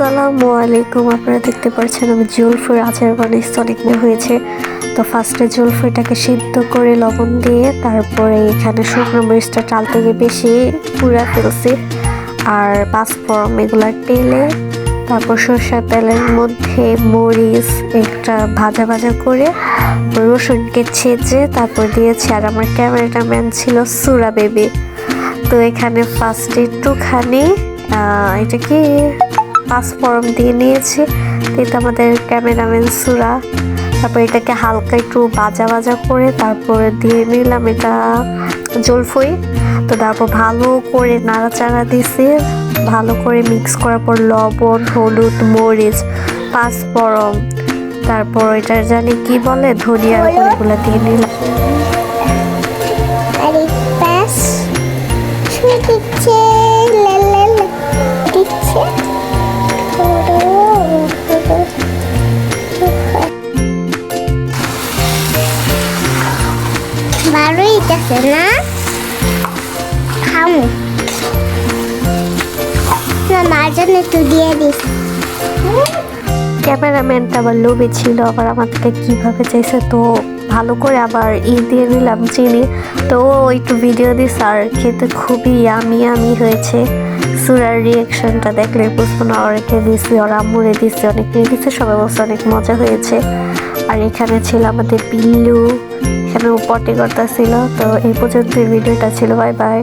আসসালামু আলাইকুম। আপনারা দেখতে পাচ্ছেন আমি জলফুর আচার বানাইছি, অনেক হয়েছে। তো ফার্স্টে জলফুইটাকে সিদ্ধ করে লবণ দিয়ে তারপরে এখানে শুকনো মরিচটা চাল থেকে বেশি পুড়া ফেলছি, আর পাঁচফোড়ন এগুলা তেলে, তারপর সরষের তেলের মধ্যে মরিচ একটা ভাজা ভাজা করে রসুনকে ছেঁচে তারপর দিয়েছি। আর আমার ক্যামেরাম্যান ছিল সুরা বেবি। তো এখানে ফার্স্টে একটুখানি এটা কি পাঁচফোড়ন দিয়ে নিয়েছি, কিন্তু আমাদের ক্যামেরাম্যান সুরা। তারপর এটাকে হালকা একটু ভাজা ভাজা করে তারপরে দিয়ে নিলাম এটা জলফুই। তো তারপর ভালো করে নাড়াচাড়া দিছি, ভালো করে মিক্স করার পর লবণ, হলুদ, মরিচ, পাঁচফোড়ন, তারপর এটা জানি কি বলে ধনিয়ার গুঁড়োগুলো দিয়ে নিলাম। ভালোই আছে না, খামু না মার জন্য একটু দিয়ে দিস। ক্যামেরাম্যানটা আবার লোভে ছিল, আবার আমার থেকে কীভাবে চাইছে, তো ভালো করে আবার দিয়ে নিলাম চিনি। তো ও একটু ভিডিও দিস, আর খেতে খুবই ইয়ামি হয়েছে। সুরার রিয়াকশনটা দেখলে বুঝবো না, অনেকে দিছি, ওর আম্মুরে দিছি, অনেকে দিচ্ছে, সবাই বলছে অনেক মজা হয়েছে। আর এখানে ছিল আমাদের পিল্লু, এখানে পটি করতে ছিল। তো এই পর্যন্ত ভিডিওটা ছিল, বাই বাই।